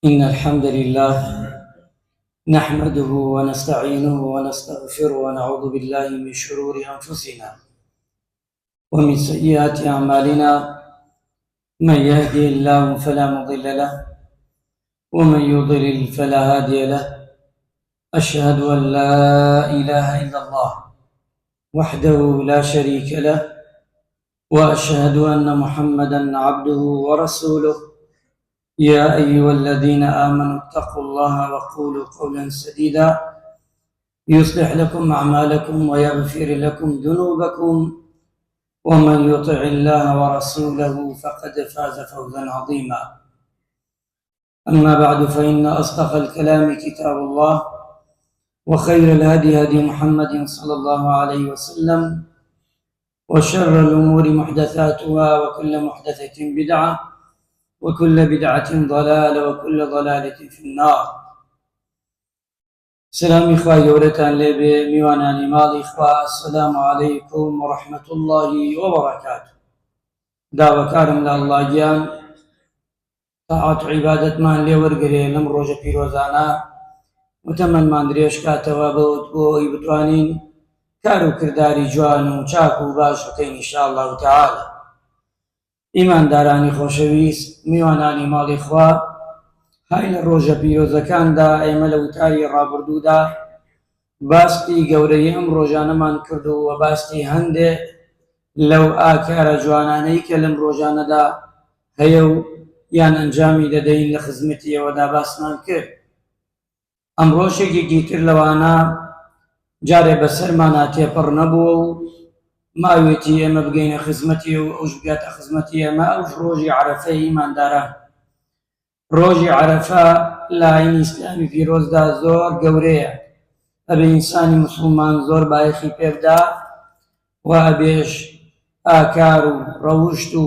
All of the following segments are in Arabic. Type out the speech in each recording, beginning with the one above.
إن الحمد لله نحمده ونستعينه ونستغفره ونعوذ بالله من شرور أنفسنا ومن سيئات أعمالنا. من يهدي الله فلا مضل له ومن يضلل فلا هادي له. أشهد أن لا إله إلا الله وحده لا شريك له، وأشهد أن محمدًا عبده ورسوله. يا أيها الذين آمنوا اتقوا الله وقولوا قولا سديدا يصلح لكم أعمالكم ويغفر لكم ذنوبكم، ومن يطع الله ورسوله فقد فاز فوزا عظيما. أما بعد، فإن أصدق الكلام كتاب الله، وخير الهدي هدي محمد صلى الله عليه وسلم، وشر الأمور محدثاتها، وكل محدثة بدعة، وكل بدعة ضلالة، وكل ضلالة في النار. سلام إخوة جورتان لبي ميواناني مالي إخوة، السلام عليكم ورحمة الله وبركاته. دعوة كارم لله جان طاعت عبادت من لورقري لم روجة پیروزانا متمن من دريش كاتوا بود بوي بتوانين كارو كرداري جوانو چاكو باشكين إن شاء الله تعالى. إيمان داراني خوشويس ميواناني مالي إخوة، هاي الروجة پیرۆزەکان دا ئێمە لە وتاری ڕابردوودا باستی گەورەی ئەم ڕۆژانەمان کردو و باستی هەندێک لەو ئاکارە جوانانەی کە لەم ڕۆژانەدا هەیە و یان ئەنجامی دەدەین لە خزمەتی ئێوەدا باسمان کرد. ئەم ڕۆژێکی تر لەوانە جارێ بەسەرمانە تێپەڕ نەبووە و ماوێتی ئێمە بگەینە خزمەتی و ئەوش بگاتە خزمەتی ئێمە. ئەوش ڕۆژی عەرەفەی ئیمانداران. ڕۆژی عەرەفە لە ئاینی ئیسلامی پیرۆزدا زۆر گەورەیە، ئەبێ ئینسانی موسڵمان زۆر بایەخی پێ بدا و ئەبێش ئاکار و ڕەوشت و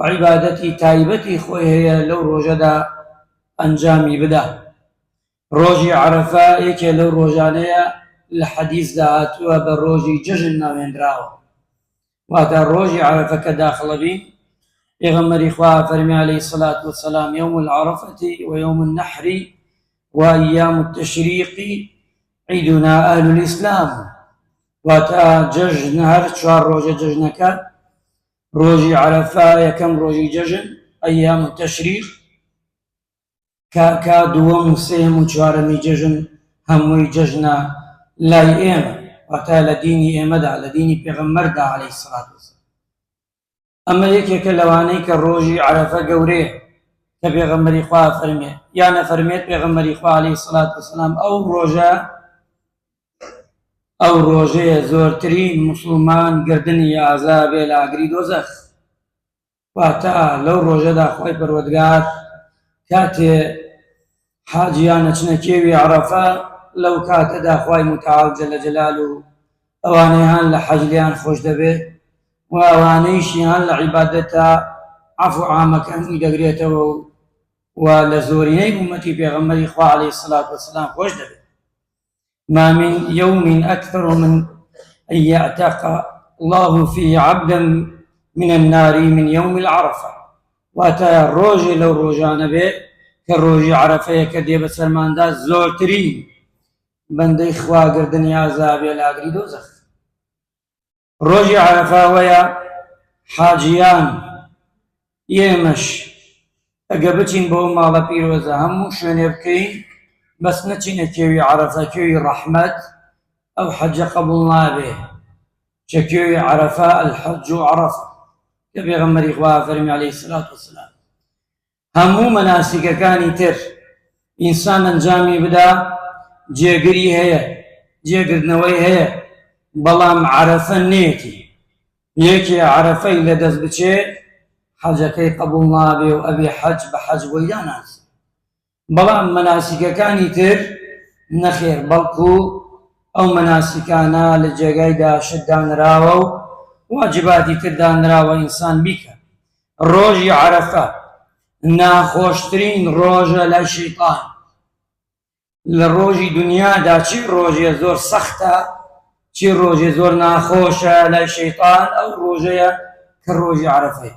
عیبادەتی تایبەتی خۆی هەیە لەو ڕۆژەدا ئەنجامی بدا. ڕۆژی عەرەفە یەکێ لەو ڕۆژانەیە لە حەدیثدا هاتووە بە ڕۆژی جەژن ناوێنراوە، واتە ڕۆژی عەرەفە کە داخڵە بین، پیغمبری خواه فرمی علیه الصلاة والسلام: يوم العرفة ويوم النحر وأيام التشريق عيدنا أهل الإسلام. واتا ججن هر چوار روجه ججنك، روجي عرفة يكم روجي ججن أيام التشريق كا دوم سيم وچوارمي ججن هموي ججنا لاي إيمة، واتا لديني إيمة دا لديني پیغمبر دا عليه الصلاة والسلام. ئەمە یەکێکە لەوانەی کە ڕۆژی عەرەفە گەورەیە کە پێغەمبەری خوا فەرمێ، یان نەفەرمێت پێغەمبەری خوا عەلەیهی سەڵات وەسەلام ئەو ڕۆژەیە زۆرترین موسڵمان گردنی ئازابێ لە ئاگری دۆزەخ. واتە لەو ڕۆژەدا خۆی پەروەردگار کاتێ حاجیان ئەچنە کێوی عەرەفە، لەو کاتەدا خوای متعال جەلە جەلالوو ئەوانەی هەن لە حەج لیان خۆش دەبێت و ئەوانەیشی هەن لە عیبادەتە عەفو عامەکانی دەگرێتەوە و لە زۆرینەی ئومەتی پێغەمبەری خوا عەلەیهی سەڵات وەسەلام خۆش دەبێت. ما من يوم أكثر من أن يعتق الله فيه عبدا من النار من يوم العرفة. واتا روجي لو روجان بي كروجي عرفة يكدي بسرمان دا زورترين بندي خوا قردني عذابي لاغري دوزخ. روجي عرفة ويا حاجيان يمش أقبتين بو مالا بيروزا همو شويني بكين، بس نچينه كيوي عرفة كيوي رحمت أو حج قبولنا به. كيوي عرفة الحج عرفة كبيغمبر إخوة فرمي عليه الصلاة والسلام. همو مناسك كاني تر إنسان انجامي بدا جيقري هيا جيقرنوي هيا، بەڵام عەرەفە نێتی. یەکێ عەرەفەی لە دەست بچێ حەجەکەی قبوڵ نابێ و ئەبێ حەج بە حەج بۆی داناسی. بەڵام مەناسیکەکانی تر نەخێر، بەڵکو ئەو مەناسیکانە لە جێگایدا شت دانراوە و واجباتی تر دانراوە ئینسان بیکە. ڕۆژی عەرەفە ناخۆشترین ڕۆژە لای شەیطان. لە ڕۆژی دنیادا چی ڕۆژێ زۆر سەختە، چی ڕۆژێ زۆر ناخۆشە لای شەیطان، ئەو ڕۆژەیە کە ڕۆژی عەرەفەیە.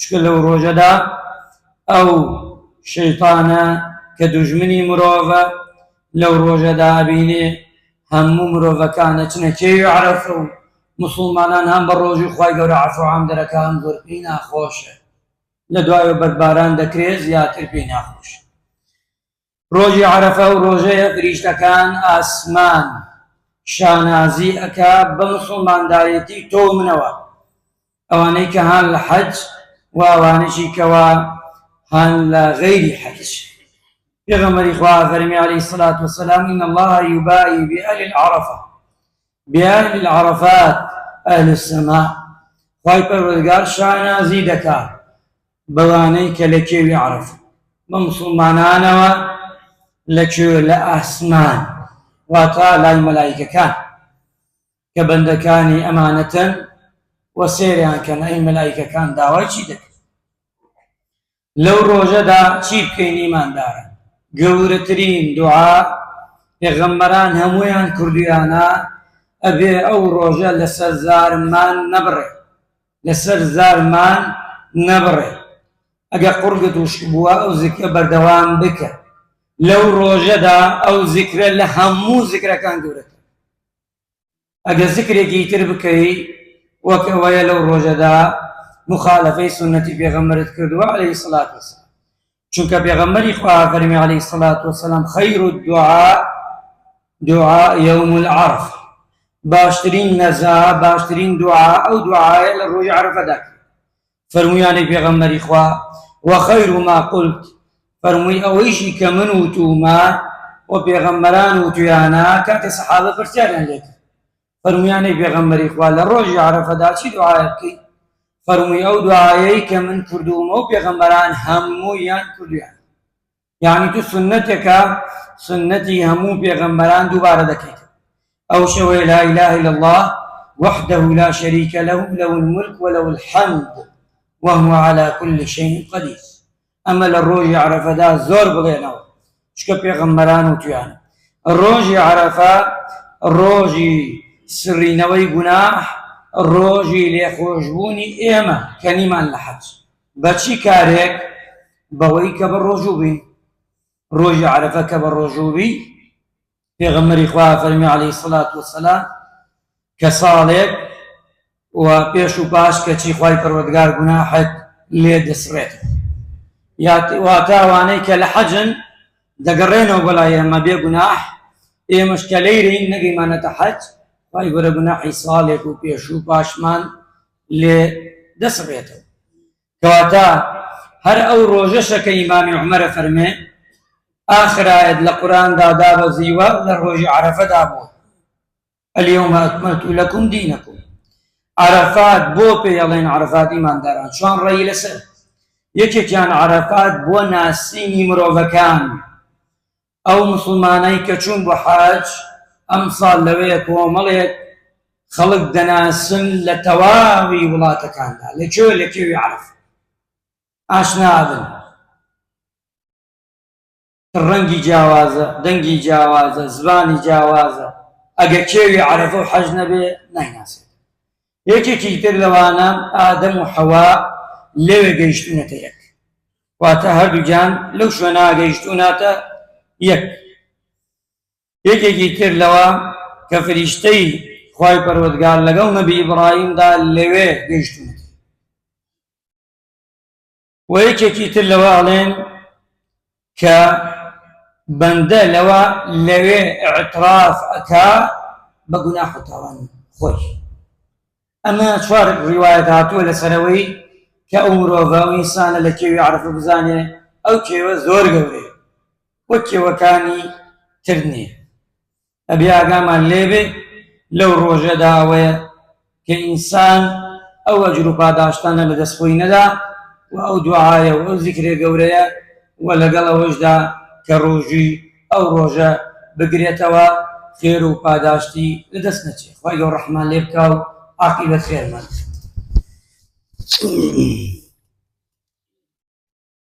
چکە لەو ڕۆژەدا ئەو شەیطانە کە دوژمنی مرۆڤە لەو ڕۆژەدا بینێ هەموو مرۆڤەکانە چنە کێوی عەرەفە و مسلمانان هەم بە ڕۆژی خوای گەورە عەفو و عام دەرەکە هەم زۆر پێی ناخۆشە لە دوایەوە بەرباران دەکرێت زیاتر پێی ناخۆشە. ڕۆژی عەرەفە و ڕۆژەیە فریشتەکان ئاسمان شانازی ئەکا بە مسلماندارێتی تۆ منەوە، ئەوانەی کە هەن لە حەج و ئەوانەی کەوا هەن لە غەیری حەج. پێغەمبەری خوا فەرمی عەلەیهی الصەلاة وەسەلام إن الله يباهي بأهل العرفة بأهل العرفات أهل السماء. خوای پەروەردگار شانازی دەکات بەوانەی کە لە کێوی عەرەفە بە مسلمانانەوە لە ئاسمان واتە لای مەلایکەکان کە بەندەکانی ئەمانەتەن و سێریان کەن ئەی مەلایکەکان داوای چی دەکەن لەو ڕۆژەدا چی بکەین ئیماندارە؟ گەورەترین دوعا پێغەمبەران هەموویان کردویانە ئەبێ ئەو ڕۆژە لەسەر زارمان نەبڕێ، لەسەر زارمان نەبڕێ. ئەگە قوڕگت وشک بووە ئەو زیکرە بەردەوام بکە لەو ڕۆژەدا، ئەو زیکرە لە هەموو زیکرەکان گەورەتر. ئەگە زیکرێکی تر بکەی وەک ئەوەیە لەو ڕۆژەدا مخالفەی سنەتی پێغەمبەرت کردووە عەلەیهی الصەلاة وەسەلام، چونکە پێغەمبەری خوا فەرمی عەلەیهی الصەلاة وەسەلام خەیر الدوعاء دعاء یوم العەرفە، باشترین نەزا باشترین دوعا ئەو دوعایە لە ڕۆژی عەرەفەدا کرد. فەرموویانی پێغەمبەری خوا وەخەیر ما قلت، فەرمووی ئەوەیشی کە من وتومە و پێغەمبەران وتویانە کاتێ سەحابە پرسیاریان لێ کرد. فەرموویانی پێغەمبەری خوا لە ڕۆژی عەرەفەدا چی دوعایە بکەی؟ فەرمووی ئەو دوعایەی کە من کردوومە و پێغەمبەران هەموویان کردویان. یعنی تو سنەتێکە سنەتی هەموو پێغەمبەران دووبارە دەکەیت. ئەو شەوەیە لا إله إلا الله وحده لا شريك له له الملك وله الحمد وهو على كل شيء قدير. ئەمە لە ڕۆژی عەرەفەدا زۆر بڵێنەوە چکە پێغەمبەران وتویانە. ڕۆژی عەرەفە ڕۆژی سڕینەوەی گوناح، ڕۆژی لێخۆشبوونی ئێمە کە نیمان لە حەج. بەچی کارێک؟ بەوەی کە بە ڕۆژوو بین. ڕۆژی عەرەفە کە بە ڕۆژوو بی، پێغەمبەری خوا فەرمی عەلەیهی الصەلاة وەسەلام کە ساڵێک و پێش و پاش کەچی خوای پەروەردگار گوناحت لێ دەسڕێت. واتە ئەوانەی کە لە حەجن دەگەڕێنەوە بەلای ئێمە بێ گوناح، ئێمەش کە لەیرین نەگەیمانەتە حەج، خوای گەورە گوناحی ساڵێک و پێش و پاشمان لێ دەسڕێتەوە. کەواتە هەر ئەو ڕۆژەشە کە ئیمامی عومەرە فەرمێ آخر آية لقرآن دا بزيوة للروج عرفة بو اليوم أكملت لكم دينكم. عرفات بو بيالين عرفات إيمان داران شوان رأي لسر يكي كان عرفات بو ناسيني مروفكان أو مسلماني كچون بو حاج أمصال لويك ومليك خلق دناسن لتواوي ولاتكان دا لكيو يعرف عشنا أبن ڕەنگی جیاوازە، دەنگی جیاوازە، زبانی جیاوازە. ئەگە کێوی عەرەفە و حەج نەبێ نایناسێت. یەکێکی تر لەوانە ئادەم و حەوا لەوێ گەیشتونەتە یەک، واتە هەردووگیان لەو شوێنە گەیشتونەتە یەک. یەکێکی تر لەوە کە فریشتەی خوای پەروەردگار لەگەڵ نەبی ئیبراهیمدا لەوێ گەیشتونەتە. و یەکێکی تر لەوە ئەڵێن کە بەندە لەوێ ئیعتراف ئەکا بە گوناح و تاوان خۆی. ئەمە چوار ڕیوایەت هاتووە لەسەرەوەی کە ئەو مرۆڤە ئەو ئینسانە لە کێوی عەرەفە بزانێ ئەو کێوە زۆر گەورەیە وەک کێوەکانی تر نییە. ئەبێ ئاگامان لێبێ لەو ڕۆژەدا ئەوەیە کە ئینسان ئەو ئەجر و پاداشتانە لەدەست خۆی نەدا و ئەو دوعایە و ئەو زیکرێ گەورەیە و لەگەڵ ئەوەشدا کە ڕۆژی ئەو ڕۆژە بگرێتەوە خێر و پاداشتی لەدەست نەچێت. خوای گەورە ڕەحمان لێ بکا و عاقیبەت خێرمان.